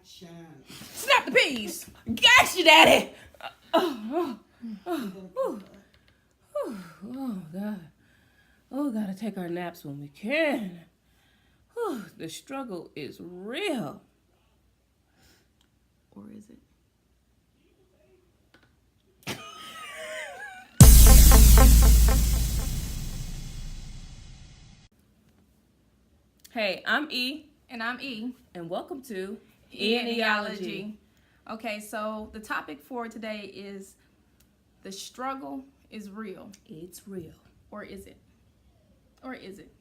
Action. Snap the peas. Gotcha, Daddy. Oh, God. Oh, gotta take our naps when we can. The struggle is real. Or is it? Hey, I'm E. And I'm E. And welcome to Eneology. Okay, so the topic for today is the struggle is real. It's real. Or is it? Or is it?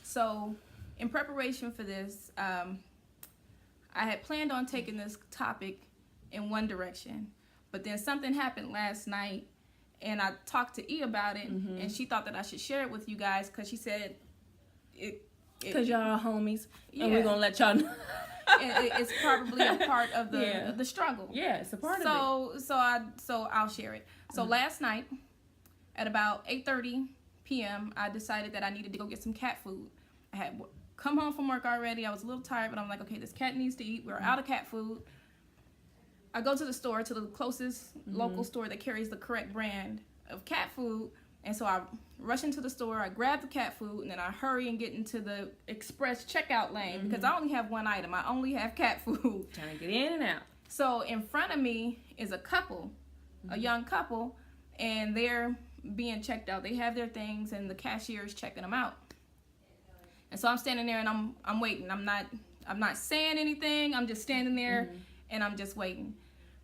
So, in preparation for this, I had planned on taking this topic in one direction, but then something happened last night, and I talked to E about it, and she thought that I should share it with you guys because she said Because y'all are homies, yeah. and we're going to let y'all know. It's probably a part of the struggle. Yeah, it's a part of it. So I'll share it. So last night, at about 8:30 p.m., I decided that I needed to go get some cat food. I had come home from work already. I was a little tired, but I'm like, okay, this cat needs to eat. We're out of cat food. I go to the store, to the closest local store that carries the correct brand of cat food. And so I rush into the store, I grab the cat food, and then I hurry and get into the express checkout lane because I only have one item. I only have cat food. Trying to get in and out. So in front of me is a couple, a young couple, and they're being checked out. They have their things, and the cashier is checking them out. And so I'm standing there, and I'm waiting. I'm not saying anything. I'm just standing there, and I'm just waiting.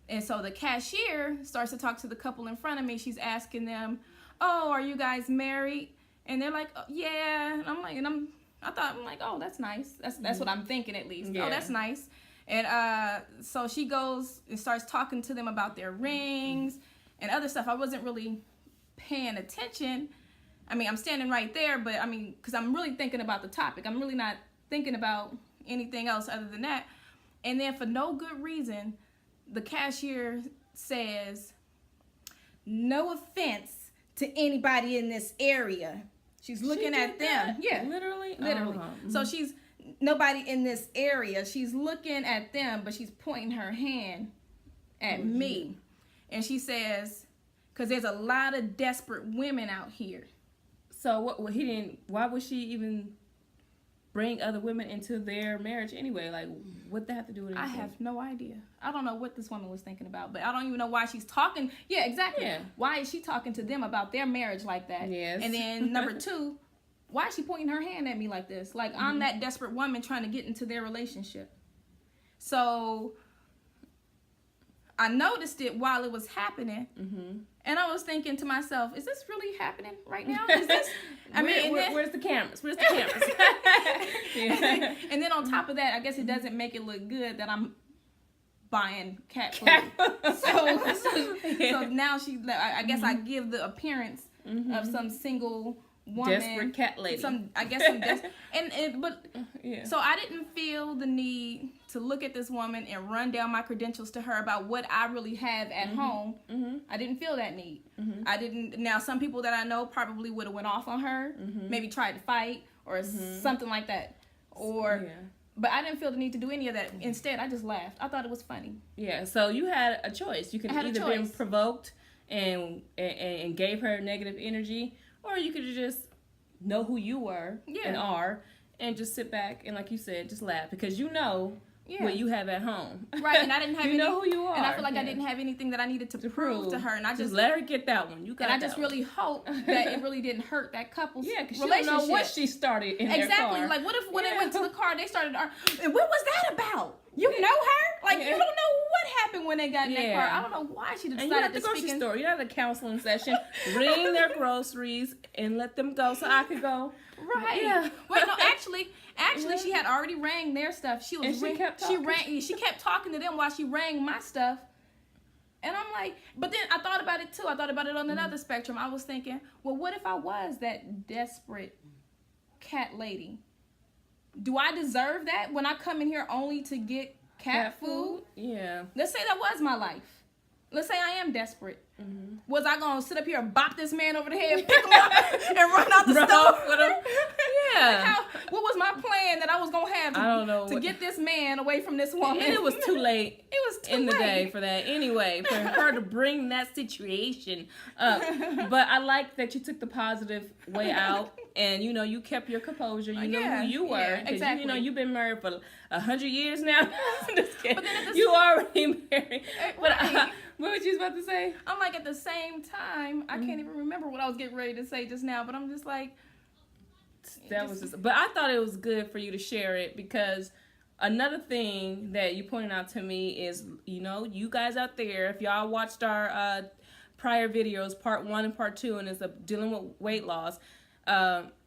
And so the cashier starts to talk to the couple in front of me. She's asking them, "Oh, are you guys married?" And they're like, "Oh, yeah." And I'm like, "Oh, that's nice." That's what I'm thinking at least. Yeah. Oh, that's nice. And so she goes and starts talking to them about their rings and other stuff. I wasn't really paying attention. I mean, I'm standing right there, but I mean, because I'm really thinking about the topic. I'm really not thinking about anything else other than that. And then for no good reason, the cashier says, "No offense to anybody in this area." She's looking at them. That? Yeah. Literally? So she's nobody in this area. She's looking at them, but she's pointing her hand at me. And she says, "Because there's a lot of desperate women out here." So why would she even bring other women into their marriage anyway? Like, what that have to do with anything? I have no idea. I don't know what this woman was thinking about, but I don't even know why she's talking. Yeah, exactly. Yeah. Why is she talking to them about their marriage like that? Yes. And then number two, why is she pointing her hand at me like this? Like I'm that desperate woman trying to get into their relationship. So I noticed it while it was happening, and I was thinking to myself, "Is this really happening right now? Is this?" Where's the cameras? Where's the cameras? Yeah. And then on top of that, I guess it doesn't make it look good that I'm buying cat food. So now I guess I give the appearance of some single woman, desperate cat lady. So I didn't feel the need to look at this woman and run down my credentials to her about what I really have at home. I didn't feel that need. I didn't. Now some people that I know probably would have went off on her, maybe tried to fight or something like that, But I didn't feel the need to do any of that. Instead, I just laughed. I thought it was funny. Yeah. So you had a choice. You could either been provoked and gave her negative energy, or you could just know who you were and are, and just sit back and, like you said, just laugh because you know what you have at home. Right, and I didn't have know who you are. And I feel like I didn't have anything that I needed to prove to her. And I just let her get that one. I just really hope that it really didn't hurt that couple's because you relationship. don't know what she started in their car. Like, what if when they went to the car, they started and what was that about? You know her? Like, you don't know what happened when they got in that car. I don't know why she decided to speak. And you're at the grocery store. You're at the counseling session. Bring their groceries and let them go so I could go. Right. Yeah. Wait, no, actually, she had already rang their stuff. She kept talking to them while she rang my stuff. And I'm like, but then I thought about it too. I thought about it on another spectrum. I was thinking, well, what if I was that desperate cat lady? Do I deserve that when I come in here only to get cat food? Yeah. Let's say that was my life. Let's say I am desperate. Was I gonna sit up here and bop this man over the head, pick him up, and run out the store with him? Yeah. What was my plan plan that I was gonna have to get this man away from this woman. And it was too late. It was too in late the day for that. Anyway, for her to bring that situation up. But I like that you took the positive way out, and you kept your composure. You know who you were. Yeah, exactly. You've been married for 100 years now. Just kidding. But then you already married. But what was you about to say? I'm like, at the same time, I can't even remember what I was getting ready to say just now. But I'm just like, But I thought it was good for you to share it, because another thing that you pointed out to me is, you guys out there, if y'all watched our prior videos, part 1 and part 2, and it's dealing with weight loss,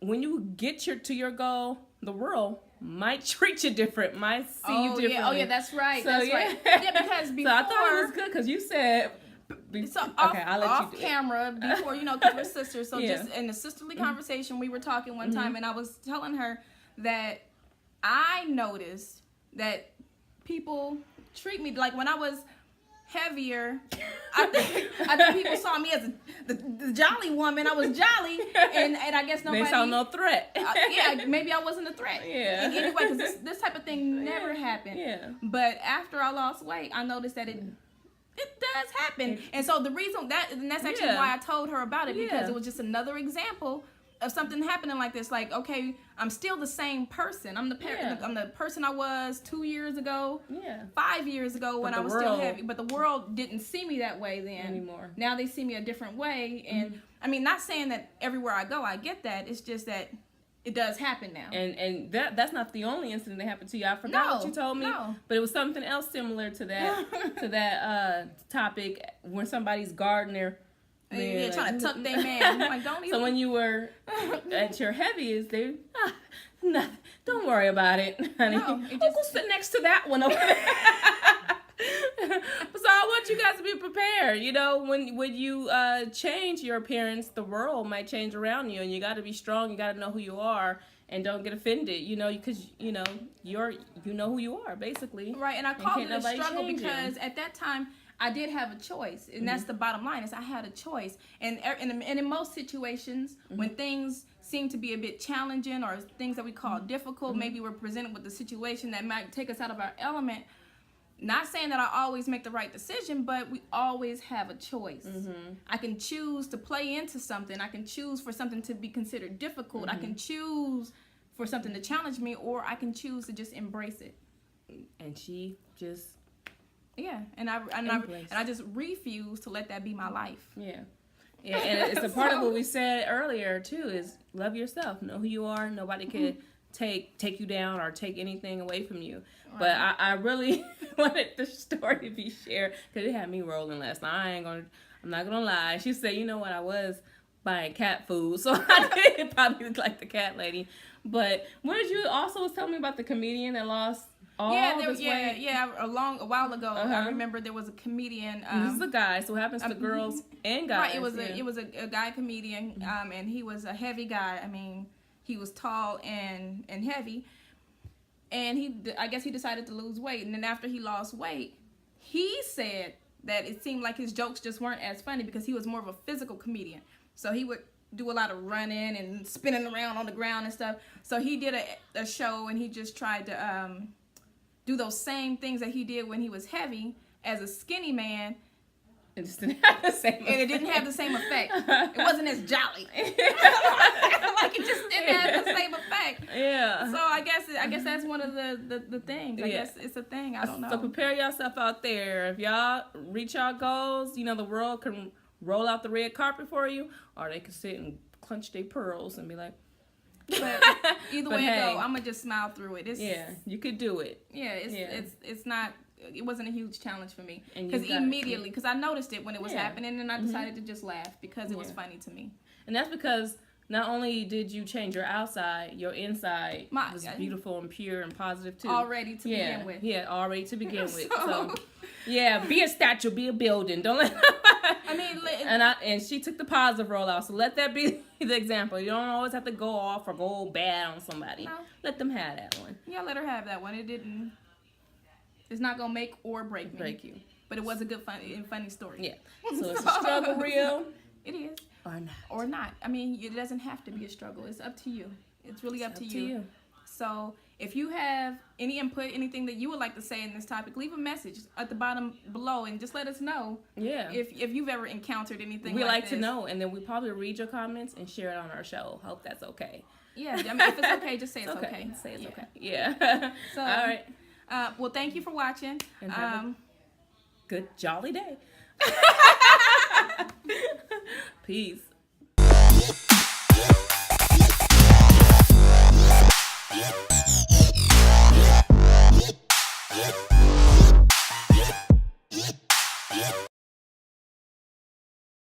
when you get to your goal, the world might treat you different, might see you differently. Oh yeah, that's right. That's right. Yeah, because before. So I thought it was good because you said. So off camera, before, because we're sisters. So just in a sisterly conversation, we were talking one time, and I was telling her that I noticed that people treat me like, when I was heavier, I think people saw me as the jolly woman. I was jolly, and I guess nobody. They saw no threat. Maybe I wasn't a threat. Yeah. Anyway, because this type of thing never happened. Yeah. But after I lost weight, I noticed that it does happen, and so the reason and that's actually why I told her about it, because it was just another example of something happening like this. Like, okay, I'm still the same person. I'm the person I was 2 years ago, 5 years ago, when I was still heavy. But the world didn't see me that way then anymore. Now they see me a different way, and I mean, not saying that everywhere I go I get that. It's just that it does happen now. And that's not the only incident that happened to you. I forgot what you told me. But it was something else similar to that topic, when somebody's gardener. Trying to tuck their man. Like, don't even. So when you were at your heaviest, don't worry about it, honey. No, go sit next to that one over there. So I want you guys to be prepared. When you change your appearance, the world might change around you, and you got to be strong. You got to know who you are, and don't get offended. Because you know who you are, basically. Right, and I called it a struggle because at that time I did have a choice, and that's the bottom line. Is I had a choice, and in most situations, when things seem to be a bit challenging, or things that we call difficult, maybe we're presented with a situation that might take us out of our element. Not saying that I always make the right decision, but we always have a choice. I can choose to play into something. I can choose for something to be considered difficult. I can choose for something to challenge me, or I can choose to just embrace it. And she just and I just refuse to let that be my life. Yeah, and it's a part of what we said earlier too, is love yourself, know who you are. Nobody can take you down or take anything away from you. Right. But I really wanted the story to be shared because it had me rolling last night. I'm not gonna lie. She said, you know what, I was buying cat food, so I did probably look like the cat lady. But what did you also tell me about the comedian that lost all this weight? A while ago, I remember there was a comedian. This is a guy, so it happens to girls and guys. Right, it was a guy comedian, and he was a heavy guy. I mean, he was tall and heavy, and I guess he decided to lose weight. And then after he lost weight, he said that it seemed like his jokes just weren't as funny because he was more of a physical comedian. So he would do a lot of running and spinning around on the ground and stuff. So he did a show, and he just tried to do those same things that he did when he was heavy as a skinny man. It just didn't have the same effect. And it didn't have the same effect. It wasn't as jolly. Like, it just didn't have the same effect. Yeah. So I guess that's one of the things. I guess it's a thing. I don't know. So prepare yourself out there. If y'all reach our goals, the world can roll out the red carpet for you, or they can sit and clench their pearls and be like. But either way it go, I'm gonna just smile through it. You could do it. It's not. It wasn't a huge challenge for me because I noticed it when it was happening, and I decided to just laugh because it was funny to me. And that's because not only did you change your outside, your inside was beautiful and pure and positive too. Already to begin with. Yeah, already to begin with. So be a statue, be a building. Don't let. I mean, and she took the positive roll out. So let that be the example. You don't always have to go off or go bad on somebody. No. Let them have that one. Yeah, let her have that one. It didn't. It's not gonna make or break me. Break you. But it was a good, funny story. Yeah. So it's a struggle real. It is. Or not. I mean, it doesn't have to be a struggle. It's up to you. It's really up to you. So If you have any input, anything that you would like to say in this topic, leave a message at the bottom below and just let us know. Yeah. If you've ever encountered anything we like this. To know, and then we probably read your comments and share it on our show. Hope that's okay. Yeah, I mean, if it's okay, just say it's okay. Say it's okay. Yeah. So, all right. Well, thank you for watching. And have a good jolly day. Peace.